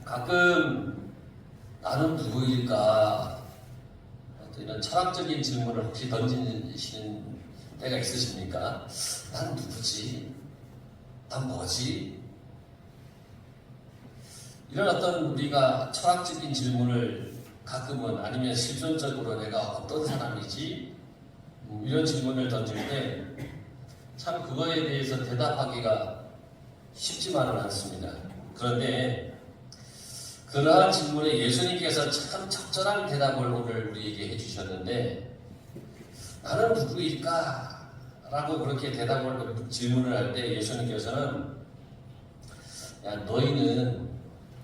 가끔 나는 누구일까? 이런 철학적인 질문을 혹시 던지시는 때가 있으십니까? 난 누구지? 난 뭐지? 이런 어떤 우리가 철학적인 질문을 가끔은 아니면 실존적으로 내가 어떤 사람이지? 이런 질문을 던질 때 참 그거에 대해서 대답하기가 쉽지만은 않습니다. 그런데 그러한 질문에 예수님께서 참 적절한 대답을 오늘 우리에게 해주셨는데 나는 누구일까? 라고 그렇게 질문을 할 때 예수님께서는 야, 너희는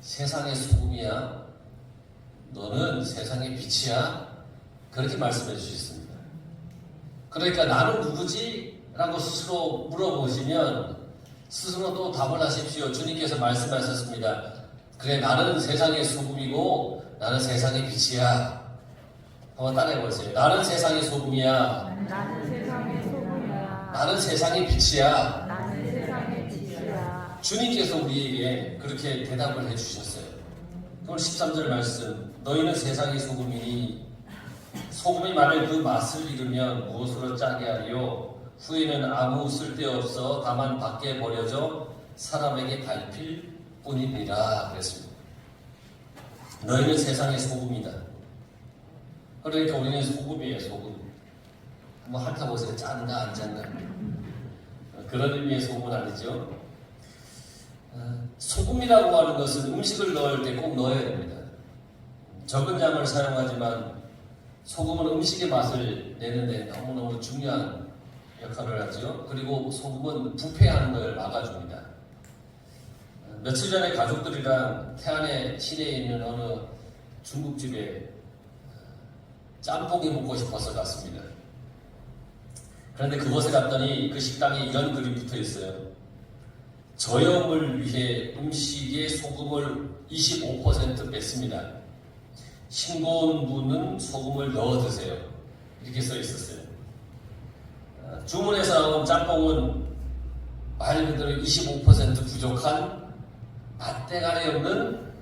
세상의 소금이야. 너는 세상의 빛이야. 그렇게 말씀해 주셨습니다. 그러니까 나는 누구지? 라고 스스로 물어보시면 스스로도 답을 하십시오. 주님께서 말씀하셨습니다. 그래, 나는 세상의 소금이고 나는 세상의 빛이야. 한번 따라해보세요. 나는 세상의 소금이야. 나는 세상의 소금이야. 나는 세상의 빛이야. 나는 세상의 빛이야. 주님께서 우리에게 그렇게 대답을 해주셨어요. 오늘 13절 말씀. 너희는 세상의 소금이니 소금이 만일 그 맛을 잃으면 무엇으로 짜게 하리요? 후에는 아무 쓸데없어 다만 밖에 버려져 사람에게 밟힐 뿐이니라 그랬습니다. 너희는 세상의 소금이다. 그러니까 우리는 소금이에요. 소금. 한번 핥아보세요. 짠가 안 짠가. 그런 의미의 소금은 아니죠. 소금이라고 하는 것은 음식을 넣을 때 꼭 넣어야 됩니다. 적은 양을 사용하지만 소금은 음식의 맛을 내는데 너무너무 중요한 역할을 하죠. 그리고 소금은 부패하는 걸 막아줍니다. 며칠 전에 가족들이랑 태안의 시내에 있는 어느 중국집에 짬뽕이 먹고 싶어서 갔습니다. 그런데 그곳에 갔더니 그 식당에 이런 글이 붙어 있어요. 저염을 위해 음식에 소금을 25% 뺐습니다. 싱거운 분은 소금을 넣어 드세요. 이렇게 써 있었어요. 주문에서 나온 짬뽕은 말 그대로 25% 부족한 맛대가리 없는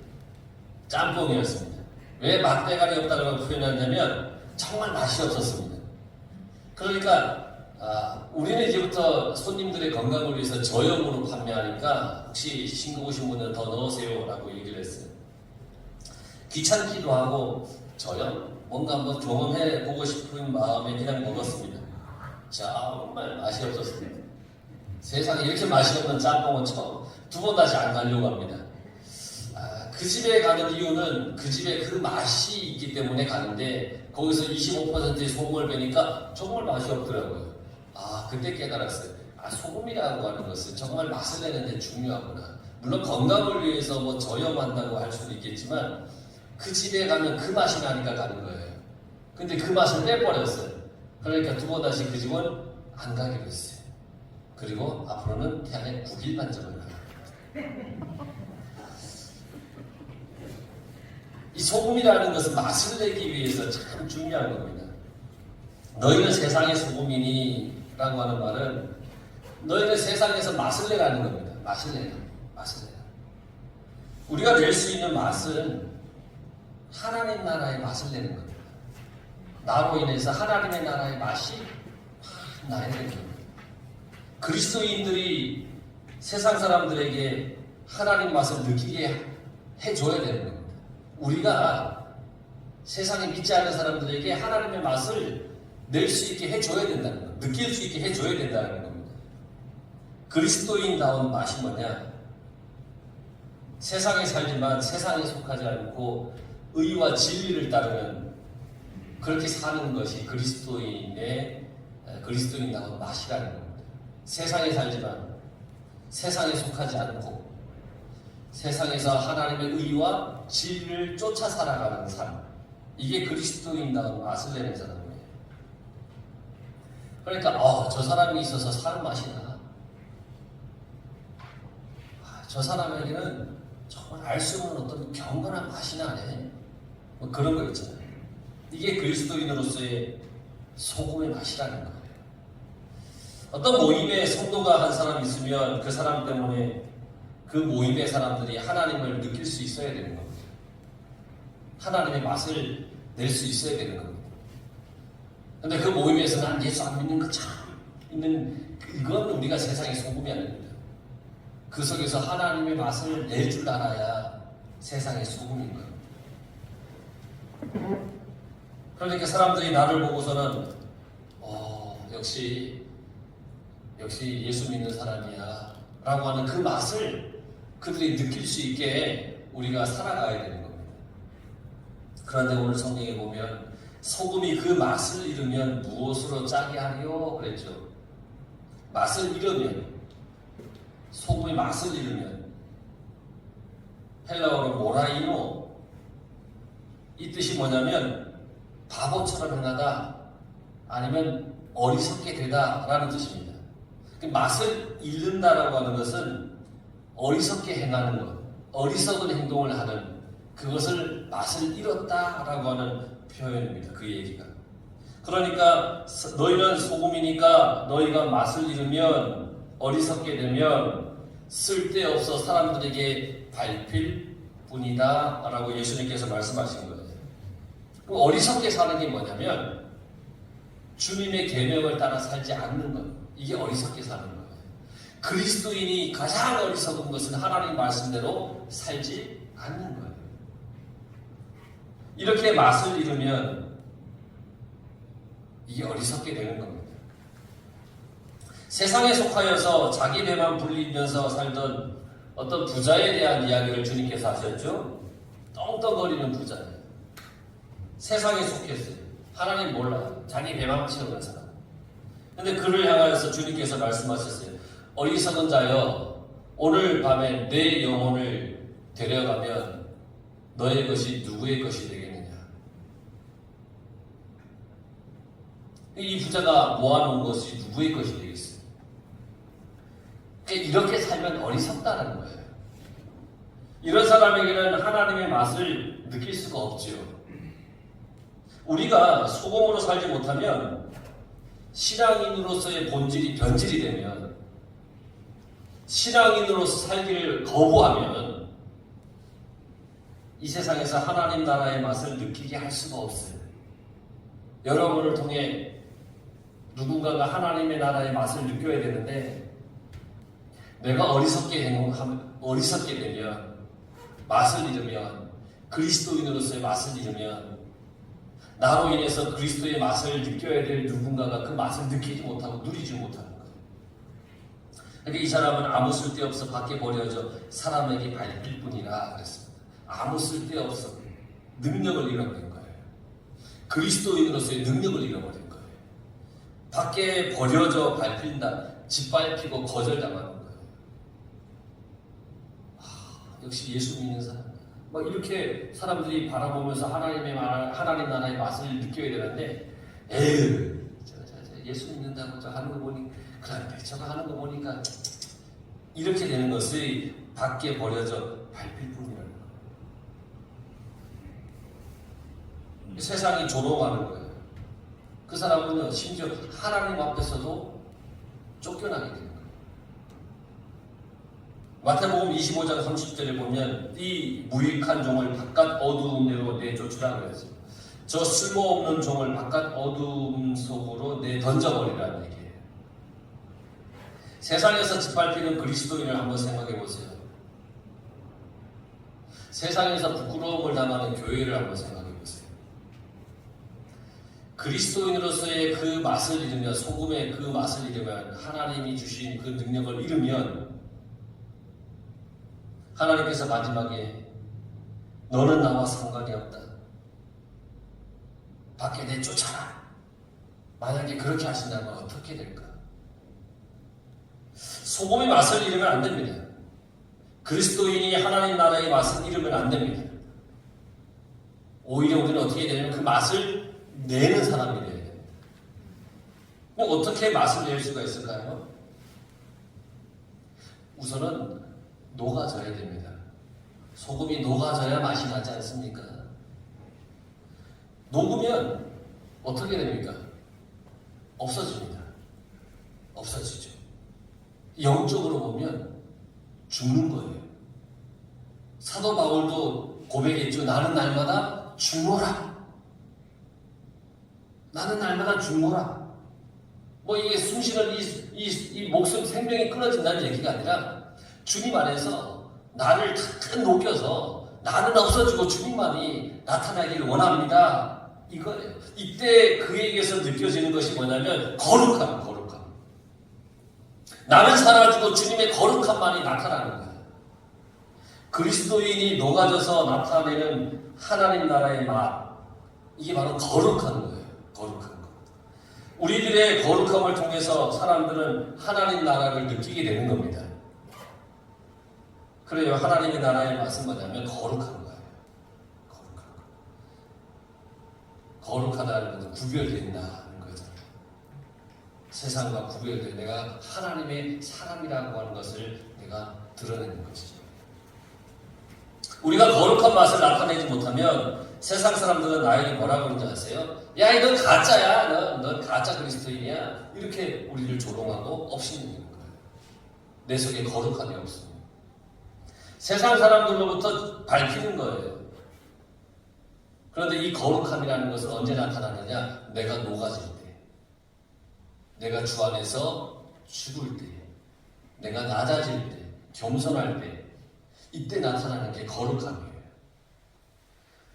짬뽕이었습니다. 왜 맛대가리 없다고 표현하냐면 정말 맛이 없었습니다. 그러니까 우리는 이제부터 손님들의 건강을 위해서 저염으로 판매하니까 혹시 싱거우신 분은 더 넣으세요 라고 얘기를 했어요. 귀찮기도 하고 저염? 뭔가 한번 경험해보고 싶은 마음에 그냥 먹었습니다. 정말 맛이 없었습니다. 세상에 이렇게 맛이 없는 짬뽕은 두 번 다시 안 가려고 합니다. 그 집에 가는 이유는 그 집에 그 맛이 있기 때문에 가는데 거기서 25%의 소금을 빼니까 정말 맛이 없더라고요. 그때 깨달았어요. 소금이라고 하는 것은 정말 맛을 내는데 중요하구나. 물론 건강을 위해서 뭐 저염한다고 할 수도 있겠지만 그 집에 가면 그 맛이 나니까 가는 거예요. 근데 그 맛을 빼버렸어요. 그러니까 두 번 다시 그 집은 안 가기로 했어요. 그리고 앞으로는 태안에 9일 반점을 가요. 이 소금이라는 것은 맛을 내기 위해서 참 중요한 겁니다. 너희는 세상의 소금이니 라고 하는 말은 너희는 세상에서 맛을 내라는 겁니다. 맛을 내라. 우리가 낼 수 있는 맛은 하나님 나라의 맛을 내는 겁니다. 나로 인해서 하나님의 나라의 맛이 나야 되는 겁니다. 그리스도인들이 세상 사람들에게 하나님 맛을 느끼게 해줘야 되는 겁니다. 우리가 세상에 믿지 않는 사람들에게 하나님의 맛을 낼 수 있게 해줘야 된다는 겁니다. 느낄 수 있게 해줘야 된다는 겁니다. 그리스도인다운 맛이 뭐냐? 세상에 살지만 세상에 속하지 않고 의와 진리를 따르는 그렇게 사는 것이 그리스도인다운 맛이라는 겁니다. 세상에 살지만 세상에 속하지 않고 세상에서 하나님의 의와 진리를 쫓아 살아가는 삶, 이게 그리스도인다운 맛을 내는 사람이에요. 그러니까 저 사람이 있어서 사는 맛이 나. 저 사람에게는 정말 알 수 없는 어떤 경건한 맛이 나네. 뭐 그런 거 있잖아요. 이게 그리스도인으로서의 소금의 맛이라는 거예요. 어떤 모임에 성도가 한 사람 있으면 그 사람 때문에 그 모임의 사람들이 하나님을 느낄 수 있어야 되는 겁니다. 하나님의 맛을 낼 수 있어야 되는 겁니다. 근데 그 모임에서 난 예수 안 믿는 거 참 있는, 이건 우리가 세상의 소금이 아닙니다. 그 속에서 하나님의 맛을 낼 줄 알아야 세상의 소금인 거예요. 그러니까 사람들이 나를 보고서는 역시 예수 믿는 사람이야 라고 하는 그 맛을 그들이 느낄 수 있게 우리가 살아가야 되는 겁니다. 그런데 오늘 성경에 보면 소금이 그 맛을 잃으면 무엇으로 짜게 하리요? 그랬죠. 맛을 잃으면, 소금의 맛을 잃으면, 헬라어로 모라이노, 이 뜻이 뭐냐면 바보처럼 행하다, 아니면 어리석게 되다 라는 뜻입니다. 맛을 잃는다라고 하는 것은 어리석게 행하는 것, 어리석은 행동을 하는, 그것을 맛을 잃었다라고 하는 표현입니다. 그 얘기가. 그러니까 너희는 소금이니까 너희가 맛을 잃으면, 어리석게 되면 쓸데없어 사람들에게 밟힐 뿐이다 라고 예수님께서 말씀하신 거예요. 그럼 어리석게 사는 게 뭐냐면 주님의 계명을 따라 살지 않는 것, 이게 어리석게 사는 거예요. 그리스도인이 가장 어리석은 것은 하나님 말씀대로 살지 않는 거예요. 이렇게 맛을 잃으면 이게 어리석게 되는 겁니다. 세상에 속하여서 자기 배만 불리면서 살던 어떤 부자에 대한 이야기를 주님께서 하셨죠. 떵떵거리는 부자예요. 세상에 속했어요. 하나님 몰라요. 자기 배만 채우는 사람. 근데 그를 향하여서 주님께서 말씀하셨어요. 어리석은 자여, 오늘 밤에 내 영혼을 데려가면 너의 것이 누구의 것이 되겠느냐. 이 부자가 모아놓은 것이 누구의 것이 되겠어요. 이렇게 살면 어리석다는 거예요. 이런 사람에게는 하나님의 맛을 느낄 수가 없지요. 우리가 소금으로 살지 못하면, 신앙인으로서의 본질이 변질이 되면, 신앙인으로서 살기를 거부하면 이 세상에서 하나님 나라의 맛을 느끼게 할 수가 없어요. 여러분을 통해 누군가가 하나님의 나라의 맛을 느껴야 되는데, 내가 어리석게 되면, 맛을 잃으면, 그리스도인으로서의 맛을 잃으면, 나로 인해서 그리스도의 맛을 느껴야 될 누군가가 그 맛을 느끼지 못하고 누리지 못하는 거예요. 그러니까 이 사람은 아무 쓸데없어 밖에 버려져 사람에게 밟힐 뿐이라 그랬습니다. 아무 쓸데없어 능력을 잃어버린 거예요. 그리스도인으로서의 능력을 잃어버린 거예요. 밖에 버려져 밟힌다, 짓밟히고 거절당하는 거예요. 역시 예수 믿는 사람. 막 이렇게 사람들이 바라보면서 하나님 나라의 맛을 느껴야 되는데, 에휴, 예수 믿는다고 저 하는 거 보니, 그런데 저거 하는 거 보니까, 이렇게 되는 것이 밖에 버려져 밟힐 뿐이라는 거예요. 세상이 조롱하는 거예요. 그 사람은 심지어 하나님 앞에서도 쫓겨나게 됩니다. 마태복음 25장 30절에 보면 이 무익한 종을 바깥 어두운 데로 내쫓으라 그랬어요. 저 쓸모없는 종을 바깥 어두움 속으로 내던져버리라는 얘기예요. 세상에서 짓밟히는 그리스도인을 한번 생각해 보세요. 세상에서 부끄러움을 당하는 교회를 한번 생각해 보세요. 그리스도인으로서의 그 맛을 잃으면, 소금의 그 맛을 잃으면, 하나님이 주신 그 능력을 잃으면 하나님께서 마지막에 너는 나와 상관이 없다, 밖에 내쫓아라, 만약에 그렇게 하신다면 어떻게 될까? 소금의 맛을 잃으면 안 됩니다. 그리스도인이 하나님 나라의 맛을 잃으면 안 됩니다. 오히려 우리는 어떻게 되냐면 그 맛을 내는 사람이 돼야 됩니다. 어떻게 맛을 낼 수가 있을까요? 우선은 녹아져야 됩니다. 소금이 녹아져야 맛이 나지 않습니까? 녹으면 어떻게 됩니까? 없어집니다. 없어지죠. 영적으로 보면 죽는 거예요. 사도 바울도 고백했죠. 나는 날마다 죽노라. 나는 날마다 죽노라. 뭐 이게 숨쉬는 이 목숨 생명이 끊어진다는 얘기가 아니라 주님 안에서 나를 탁 녹여서 나는 없어지고 주님만이 나타나기를 원합니다. 이거예요. 이때 그에게서 느껴지는 것이 뭐냐면 거룩함. 나는 사라지고 주님의 거룩함만이 나타나는 거예요. 그리스도인이 녹아져서 나타내는 하나님 나라의 맛, 이게 바로 거룩한 거예요. 거룩한 거. 우리들의 거룩함을 통해서 사람들은 하나님 나라를 느끼게 되는 겁니다. 그래요. 하나님의 나라의 맛은 뭐냐면 거룩한 거예요. 거룩하다는 것은 구별된다는 거잖아요. 세상과 구별된 내가 하나님의 사람이라고 하는 것을 내가 드러내는 것이죠. 우리가 거룩한 맛을 나타내지 못하면 세상 사람들은 나에게 뭐라고 그러는지 아세요? 야, 넌 가짜야. 넌 가짜 그리스도인이야. 이렇게 우리를 조롱하고 업신여기는 거예요. 내 속에 거룩함이 없습니다. 세상 사람들로부터 밝히는 거예요. 그런데 이 거룩함이라는 것은 언제 나타나느냐? 내가 녹아질 때, 내가 주 안에서 죽을 때, 내가 낮아질 때, 겸손할 때, 이때 나타나는 게 거룩함이에요.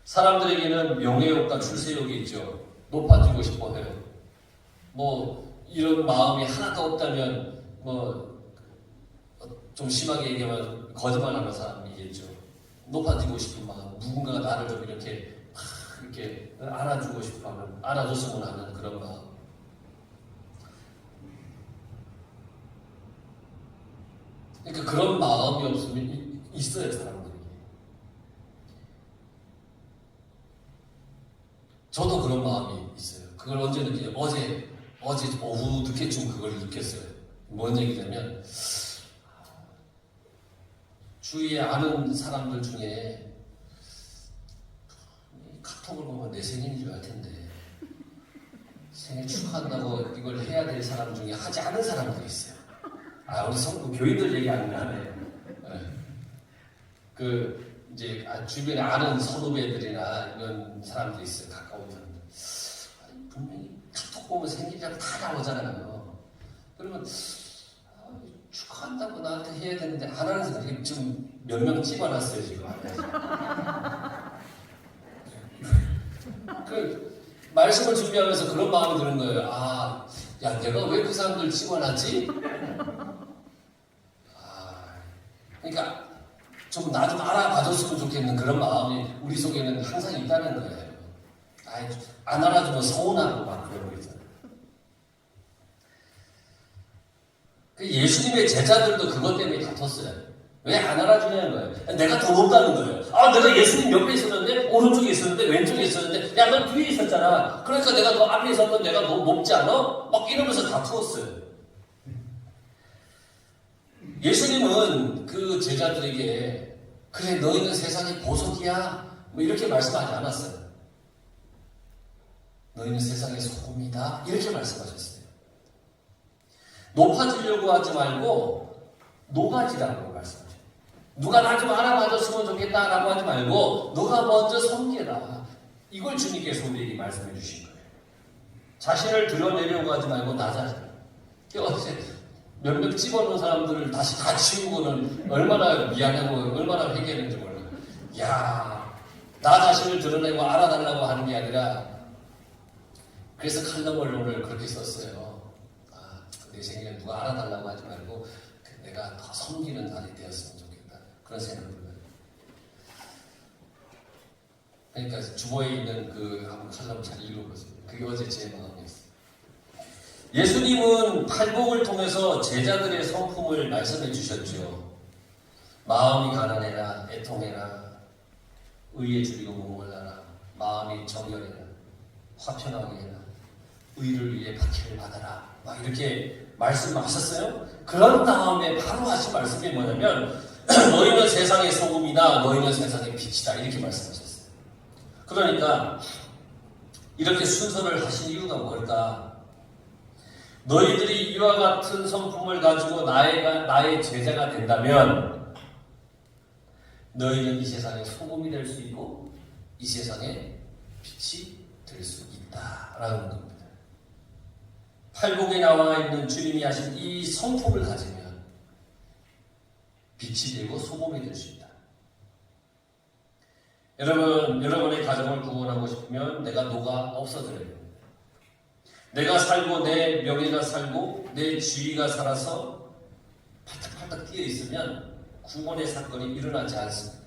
사람들에게는 명예욕과 출세욕이 있죠. 높아지고 싶어 해요. 뭐 이런 마음이 하나도 없다면 뭐 좀 심하게 얘기하면 거짓말하는 사람이겠죠. 높아지고 싶은 마음, 누군가가 나를 좀 이렇게 안아주고 싶어하는, 안아줬으면 하는 그런 마음. 그러니까 그런 마음이 없으면 있어요, 사람들이. 저도 그런 마음이 있어요. 그걸 언제 느끼죠? 어제 오후 늦게쯤 그걸 느꼈어요. 뭔 얘기냐면 주위에 아는 사람들 중에 카톡을 보면 내 생일인 줄 알 텐데 생일 축하한다고 이걸 해야 될 사람 중에 하지 않은 사람들이 있어요. 아, 우리 교인들 얘기 안 나네. 이제 주변에 아는 선후배들이나 이런 사람들이 있어요. 가까운 사람들. 분명히 카톡 보면 생일이라고 다 나오잖아요. 그러면 축하한다고 나한테 해야 되는데 안 하는 사람이 지금 몇 명 집어놨어요 지금. 그 말씀을 준비하면서 그런 마음이 드는 거예요. 아, 야, 내가 왜 그 사람들 집어놨지? 그러니까 좀 나 좀 알아봐줬으면 좋겠는 그런 마음이 우리 속에는 항상 있다는 거예요. 안 알아주면 서운하고 막 그런 거 있잖아요. 예수님의 제자들도 그것 때문에 다퉜어요. 왜 안 알아주냐는 거예요. 내가 더 높다는 거예요. 아, 내가 예수님 옆에 있었는데, 오른쪽에 있었는데, 왼쪽에 있었는데, 야, 넌 뒤에 있었잖아. 그러니까 내가 더 앞에 있었던 내가 더 높지 않아? 막 이러면서 다투었어요. 예수님은 그 제자들에게 그래, 너희는 세상의 보석이야. 뭐 이렇게 말씀하지 않았어요. 너희는 세상의 소금이다. 이렇게 말씀하셨어요. 높아지려고 하지 말고 녹아지라고 말씀하셔요. 누가 나 좀 알아봐줬으면 좋겠다라고 하지 말고 너가 먼저 섬기라. 이걸 주님께서 우리에게 말씀해 주신 거예요. 자신을 드러내려고 하지 말고 낮아지라. 몇몇 집어넣은 사람들을 다시 다 치우고는 얼마나 미안하고 얼마나 회개했는지 몰라요. 야, 나 자신을 드러내고 알아달라고 하는 게 아니라 그래서 칼럼을 오늘 그렇게 썼어요. 내 생일에 누가 알아달라고 하지 말고 내가 더 섬기는 날이 되었으면 좋겠다. 그런 생각을 들어요. 그러니까 주보에 있는 그 한번 칼럼 잘 읽어보세요. 그게 어제 제 마음이었어요. 예수님은 팔복을 통해서 제자들의 성품을 말씀해 주셨죠. 마음이 가난해라, 애통해라, 의에 줄이고 목말라라, 마음이 정결해라, 화평하게 해라, 의를 위해 박해를 받아라. 막 이렇게 말씀하셨어요. 그런 다음에 바로 하신 말씀이 뭐냐면 너희는 세상의 소금이다, 너희는 세상의 빛이다. 이렇게 말씀하셨어요. 그러니까 이렇게 순서를 하신 이유가 뭘까? 너희들이 이와 같은 성품을 가지고 나의 제자가 된다면 너희는 이 세상의 소금이 될 수 있고 이 세상의 빛이 될 수 있다라는 겁니다. 팔복에 나와 있는 주님이 하신 이 성품을 가지면 빛이 되고 소금이 될 수 있다. 여러분의 가정을 구원하고 싶으면 내가 녹아 없어져야 됩니다. 내가 살고 내 명예가 살고 내 주의가 살아서 팔딱팔딱 뛰어 있으면 구원의 사건이 일어나지 않습니다.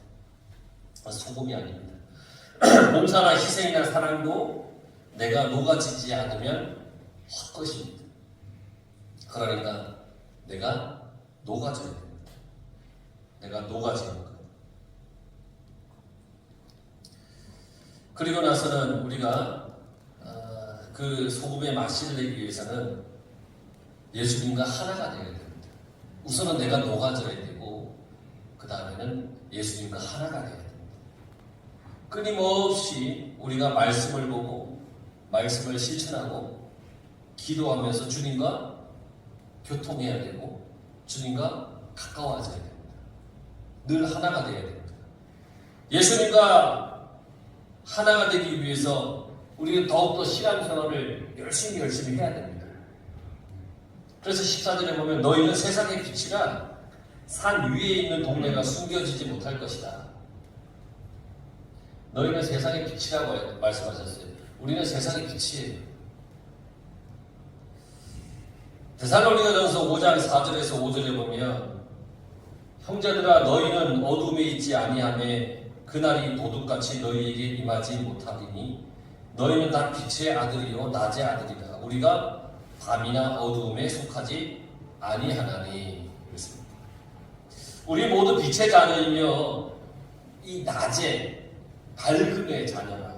소금이 아닙니다. 봉사나 희생이나 사랑도 내가 녹아지지 않으면 헛것입니다. 그러니까 내가 녹아져야 됩니다. 내가 녹아지는 것. 그리고 나서는 우리가 그 소금의 맛을 내기 위해서는 예수님과 하나가 되어야 됩니다. 우선은 내가 녹아져야 되고 그 다음에는 예수님과 하나가 되어야 됩니다. 끊임없이 우리가 말씀을 보고 말씀을 실천하고 기도하면서 주님과 교통해야 되고 주님과 가까워져야 됩니다. 늘 하나가 되어야 됩니다. 예수님과 하나가 되기 위해서 우리는 더욱더 신앙생활을 열심히 해야 됩니다. 그래서 14절에 보면 너희는 세상의 빛이라 산 위에 있는 동네가 숨겨지지 못할 것이다. 너희는 세상의 빛이라고 말씀하셨어요. 우리는 세상의 빛이에요. 데살로니가전서 5장 4절에서 5절에 보면 형제들아 너희는 어둠에 있지 아니하매 그날이 도둑같이 너희에게 임하지 못하리니 너희는 다 빛의 아들이요 낮의 아들이라. 우리가 밤이나 어두움에 속하지 아니하나니. 그렇습니다. 우리 모두 빛의 자녀이며 이 낮의 밝음의 자녀라.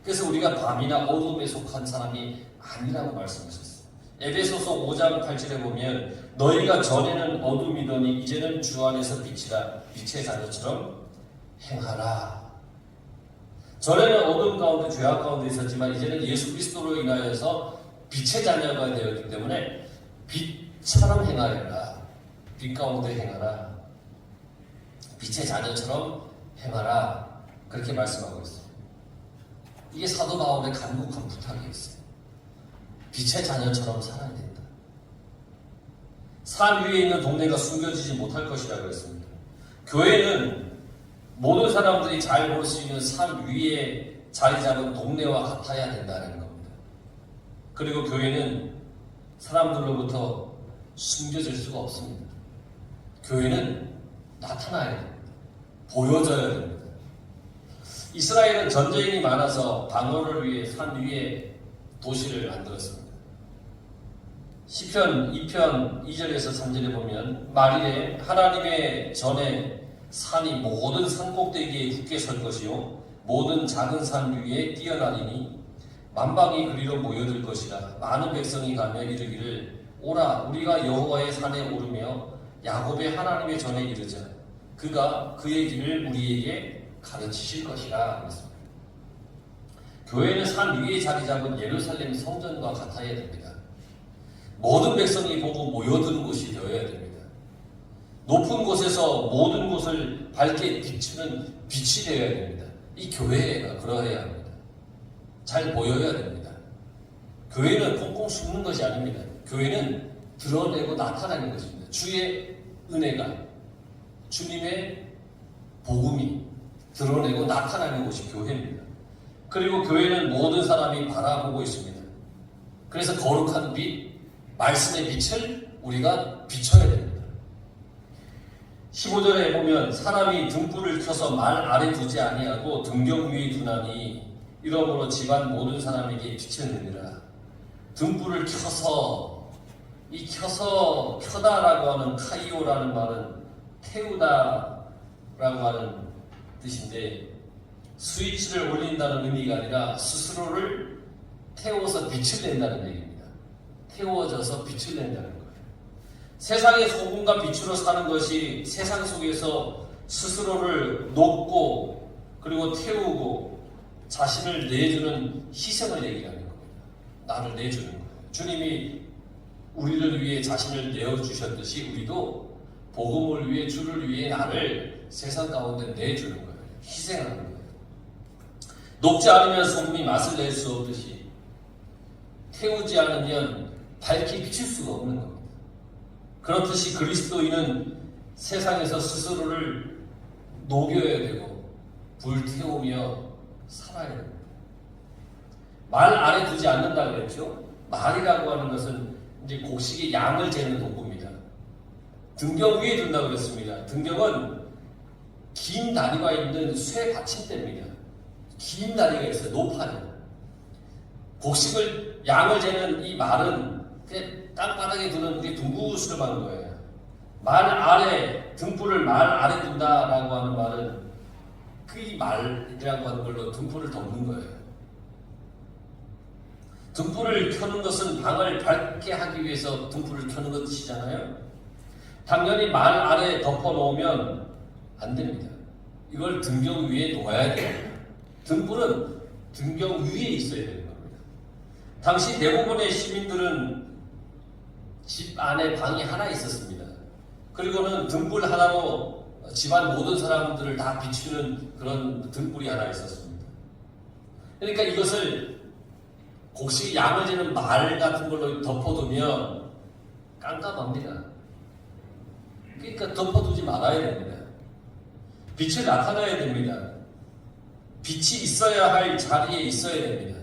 그래서 우리가 밤이나 어두움에 속한 사람이 아니라고 말씀하셨어요. 에베소서 5장 8절에 보면 너희가 전에는 어둠이더니 이제는 주 안에서 빛이라. 빛의 자녀처럼 행하라. 전에는 어둠 가운데 죄악 가운데 있었지만 이제는 예수 그리스도로 인하여서 빛의 자녀가 되었기 때문에 빛처럼 행하라. 빛 가운데 행하라. 빛의 자녀처럼 행하라. 그렇게 말씀하고 있어요. 이게 사도 바울의 간곡한 부탁이었어요. 빛의 자녀처럼 살아야 된다. 산 위에 있는 동네가 숨겨지지 못할 것이라고 했습니다. 교회는 모든 사람들이 잘 볼 수 있는 산 위에 자리 잡은 동네와 같아야 된다는 겁니다. 그리고 교회는 사람들로부터 숨겨질 수가 없습니다. 교회는 나타나야 됩니다. 보여져야 됩니다. 이스라엘은 전쟁이 많아서 방어를 위해 산 위에 도시를 만들었습니다. 시편 2편 2절에서 3절에 보면 말일에 하나님의 전에 산이 모든 산꼭대기에 굳게 설 것이요 모든 작은 산 위에 뛰어나리니 만방이 그리로 모여들 것이라. 많은 백성이 가며 이르기를 오라 우리가 여호와의 산에 오르며 야곱의 하나님의 전에 이르자. 그가 그의 길을 우리에게 가르치실 것이라. 그랬습니다. 교회는 산 위에 자리 잡은 예루살렘 성전과 같아야 됩니다. 모든 백성이 보고 모여드는 곳이 되어야 됩니다. 높은 곳에서 모든 곳을 밝게 비추는 빛이 되어야 됩니다. 이 교회가 그러해야 합니다. 잘 보여야 됩니다. 교회는 꽁꽁 숨는 것이 아닙니다. 교회는 드러내고 나타나는 것입니다. 주의 은혜가, 주님의 복음이 드러내고 나타나는 곳이 교회입니다. 그리고 교회는 모든 사람이 바라보고 있습니다. 그래서 거룩한 빛, 말씀의 빛을 우리가 비춰야 됩니다. 15절에 보면 사람이 등불을 켜서 말 아래 두지 아니하고 등경 위에 두나니 이러므로 집안 모든 사람에게 빛을 내리라. 등불을 켜서, 이 켜다라고 하는 카이오라는 말은 태우다라고 하는 뜻인데 스위치를 올린다는 의미가 아니라 스스로를 태워서 빛을 낸다는 얘기입니다. 태워져서 빛을 낸다는 거예요. 세상의 소금과 빛으로 사는 것이 세상 속에서 스스로를 높고 그리고 태우고 자신을 내주는 희생을 얘기하는 겁니다. 나를 내주는 거예요. 주님이 우리를 위해 자신을 내어주셨듯이 우리도 복음을 위해 주를 위해 나를 세상 가운데 내주는 거예요. 희생하는 거예요. 녹지 않으면 소금이 맛을 낼 수 없듯이 태우지 않으면 밝게 비칠 수가 없는 겁니다. 그렇듯이 그리스도인은 세상에서 스스로를 녹여야 되고 불태우며 살아야 됩니다. 말 아래 두지 않는다 그랬죠? 말이라고 하는 것은 이제 곡식의 양을 재는 도구입니다. 등경 위에 둔다 그랬습니다. 등경은 긴 다리가 있는 쇠 받침대입니다. 긴 다리가 있어요. 높아요. 곡식을 양을 재는 이 말은 그냥 땅바닥에 두는 우리 둥구스름한 거예요. 말 아래 등불을 말 아래 둔다라고 하는 말은 그 이 말이라고 하는 걸로 등불을 덮는 거예요. 등불을 켜는 것은 방을 밝게 하기 위해서 등불을 켜는 것이잖아요. 당연히 말 아래 덮어 놓으면 안 됩니다. 이걸 등경 위에 놓아야 돼요. 등불은 등경 위에 있어야 되는 겁니다. 당시 대부분의 시민들은 집 안에 방이 하나 있었습니다. 그리고는 등불 하나로 집안 모든 사람들을 다 비추는 그런 등불이 하나 있었습니다. 그러니까 이것을 곡식 양을 재는 말 같은 걸로 덮어두면 깜깜합니다. 그러니까 덮어두지 말아야 됩니다. 빛이 나타나야 됩니다. 빛이 있어야 할 자리에 있어야 됩니다.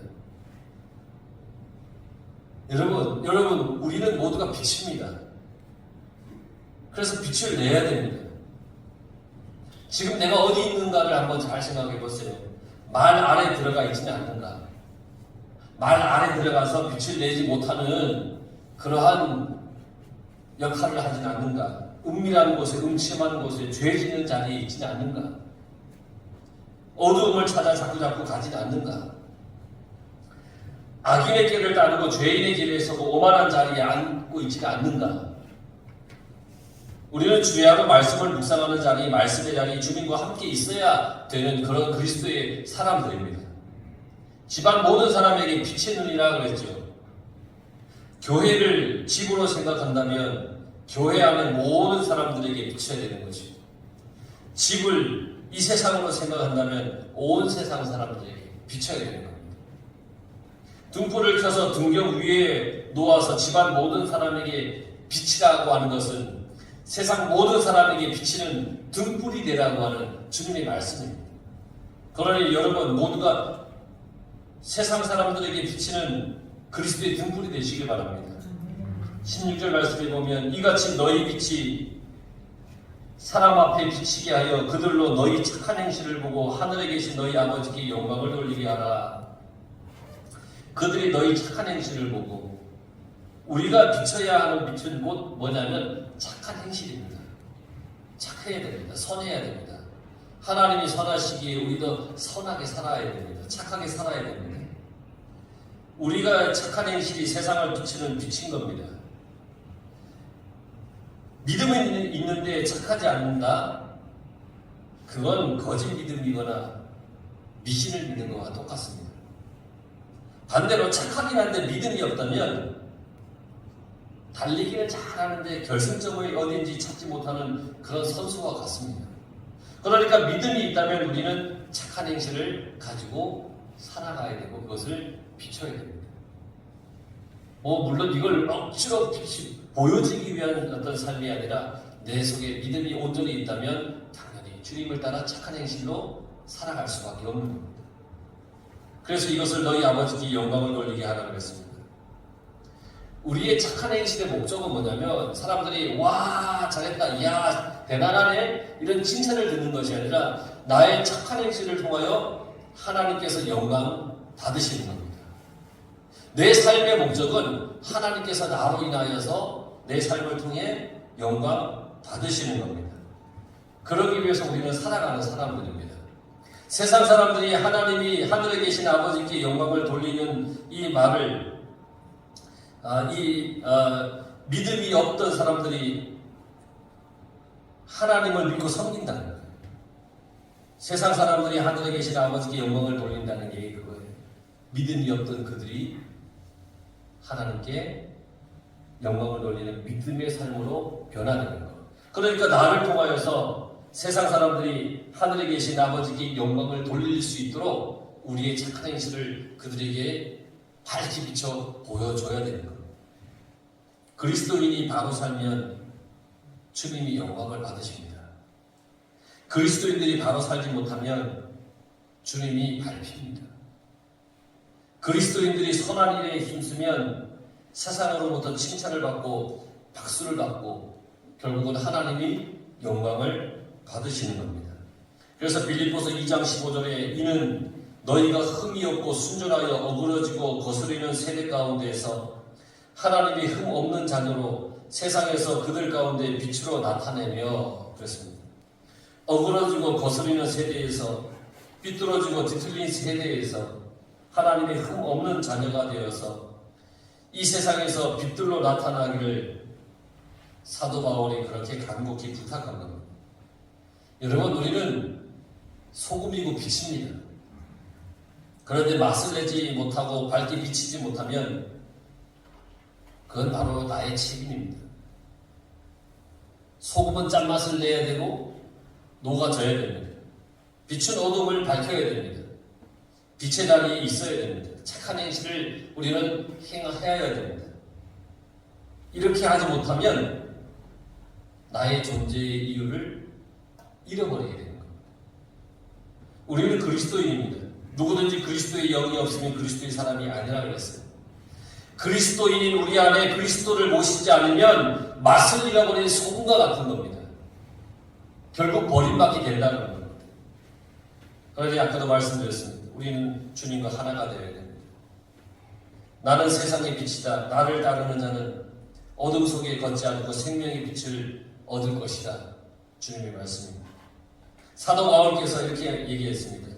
여러분, 우리는 모두가 빛입니다. 그래서 빛을 내야 됩니다. 지금 내가 어디 있는가를 한번 잘 생각해 보세요. 말 아래 들어가 있지는 않는가? 말 아래 들어가서 빛을 내지 못하는 그러한 역할을 하지는 않는가? 은밀한 곳에, 음침한 곳에, 죄 짓는 자리에 있지는 않는가? 어두움을 찾아 자꾸 가지는 않는가? 악인의 길을 따르고 죄인의 길에 서고 오만한 자리에 앉고 있지는 않는가? 우리는 주야로 말씀을 묵상하는 자리, 말씀의 자리, 주님과 함께 있어야 되는 그런 그리스도의 사람들입니다. 집안 모든 사람에게 빛의 눈이라 그랬죠. 교회를 집으로 생각한다면 교회 안에 모든 사람들에게 비춰야 되는 거죠. 집을 이 세상으로 생각한다면 온 세상 사람들에게 비춰야 되는 겁니다. 등불을 켜서 등경 위에 놓아서 집안 모든 사람에게 빛이라고 하는 것은 세상 모든 사람에게 비치는 등불이 되라고 하는 주님의 말씀입니다. 그러니 여러분 모두가 세상 사람들에게 비치는 그리스도의 등불이 되시길 바랍니다. 16절 말씀에 보면 이같이 너희 빛이 사람 앞에 비치게 하여 그들로 너희 착한 행실을 보고 하늘에 계신 너희 아버지께 영광을 돌리게 하라. 그들이 너희 착한 행실을 보고 우리가 비춰야 하는 빛은 곧 뭐냐면 착한 행실입니다. 착해야 됩니다. 선해야 됩니다. 하나님이 선하시기에 우리도 선하게 살아야 됩니다. 착하게 살아야 됩니다. 우리가 착한 행실이 세상을 비추는 빛인 겁니다. 믿음은 있는데 착하지 않는다? 그건 거짓 믿음이거나 미신을 믿는 것과 똑같습니다. 반대로 착하긴 한데 믿음이 없다면 달리기는 잘하는데 결승점이 어딘지 찾지 못하는 그런 선수와 같습니다. 그러니까 믿음이 있다면 우리는 착한 행실을 가지고 살아가야 되고 그것을 비춰야 됩니다. 물론 이걸 억지로 보여지기 위한 어떤 삶이 아니라 내 속에 믿음이 온전히 있다면 당연히 주님을 따라 착한 행실로 살아갈 수밖에 없는 겁니다. 그래서 이것을 너희 아버지께 영광을 돌리게 하라고 했습니다. 우리의 착한 행실의 목적은 뭐냐면 사람들이 와 잘했다, 이야 대단하네 이런 칭찬을 듣는 것이 아니라 나의 착한 행실을 통하여 하나님께서 영광 받으시는 겁니다. 내 삶의 목적은 하나님께서 나로 인하여서 내 삶을 통해 영광 받으시는 겁니다. 그러기 위해서 우리는 살아가는 사람들입니다. 세상 사람들이 하나님이 하늘에 계신 아버지께 영광을 돌리는 이 말을 믿음이 없던 사람들이 하나님을 믿고 섬긴다는 거예요. 세상 사람들이 하늘에 계신 아버지께 영광을 돌린다는 게 그거예요. 믿음이 없던 그들이 하나님께 영광을 돌리는 믿음의 삶으로 변화되는 것. 그러니까 나를 통하여서 세상 사람들이 하늘에 계신 아버지께 영광을 돌릴 수 있도록 우리의 착한 행실을 그들에게 밝히 비춰 보여줘야 되는 겁니다. 그리스도인이 바로 살면 주님이 영광을 받으십니다. 그리스도인들이 바로 살지 못하면 주님이 밟힙니다. 그리스도인들이 선한 일에 힘쓰면 세상으로부터 칭찬을 받고 박수를 받고 결국은 하나님이 영광을 받으시는 겁니다. 그래서 빌립보서 2장 15절에 이는 너희가 흠이 없고 순전하여 어그러지고 거스리는 세대 가운데에서 하나님이 흠 없는 자녀로 세상에서 그들 가운데 빛으로 나타내며 그랬습니다. 어그러지고 거스리는 세대에서 삐뚤어지고 뒤틀린 세대에서 하나님의 흠 없는 자녀가 되어서 이 세상에서 빛들로 나타나기를 사도 바울이 그렇게 간곡히 부탁한 겁니다. 여러분, 우리는 소금이고 빛입니다. 그런데 맛을 내지 못하고 밝게 비치지 못하면 그건 바로 나의 책임입니다. 소금은 짠맛을 내야 되고 녹아져야 됩니다. 빛은 어둠을 밝혀야 됩니다. 빛의 달이 있어야 됩니다. 착한 행실을 우리는 행해야 됩니다. 이렇게 하지 못하면 나의 존재의 이유를 잃어버리게 되는 겁니다. 우리는 그리스도인입니다. 누구든지 그리스도의 영이 없으면 그리스도의 사람이 아니라고 그랬어요. 그리스도인인 우리 안에 그리스도를 모시지 않으면 맛을 잃어버린 소금과 같은 겁니다. 결국 버림받게 된다는 겁니다. 그러니 아까도 말씀드렸습니다. 우리는 주님과 하나가 되어야 됩니다. 나는 세상의 빛이다. 나를 따르는 자는 어둠 속에 걷지 않고 생명의 빛을 얻을 것이다. 주님의 말씀입니다. 사도 바울께서 이렇게 얘기했습니다.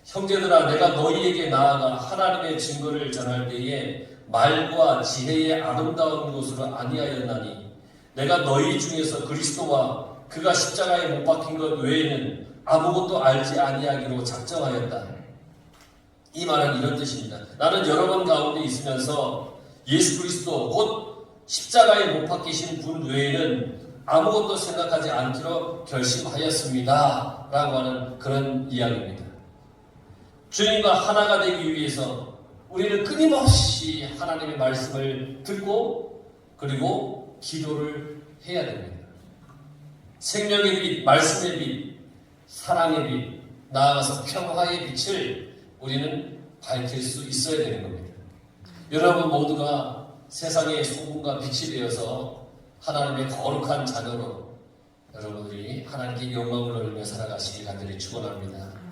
형제들아, 내가 너희에게 나아가 하나님의 증거를 전할 때에 말과 지혜의 아름다운 것으로 아니하였나니 내가 너희 중에서 그리스도와 그가 십자가에 못 박힌 것 외에는 아무것도 알지 아니하기로 작정하였다. 이 말은 이런 뜻입니다. 나는 여러분 가운데 있으면서 예수 그리스도 곧 십자가에 못 박히신 분 외에는 아무것도 생각하지 않기로 결심하였습니다. 라고 하는 그런 이야기입니다. 주님과 하나가 되기 위해서 우리는 끊임없이 하나님의 말씀을 듣고 그리고 기도를 해야 됩니다. 생명의 빛, 말씀의 빛, 사랑의 빛, 나아가서 평화의 빛을 우리는 밝힐 수 있어야 되는 겁니다. 여러분 모두가 세상의 소금과 빛이 되어서 하나님의 거룩한 자녀로 여러분들이 하나님께 영광을 돌리며 살아가시길 간절히 축원합니다.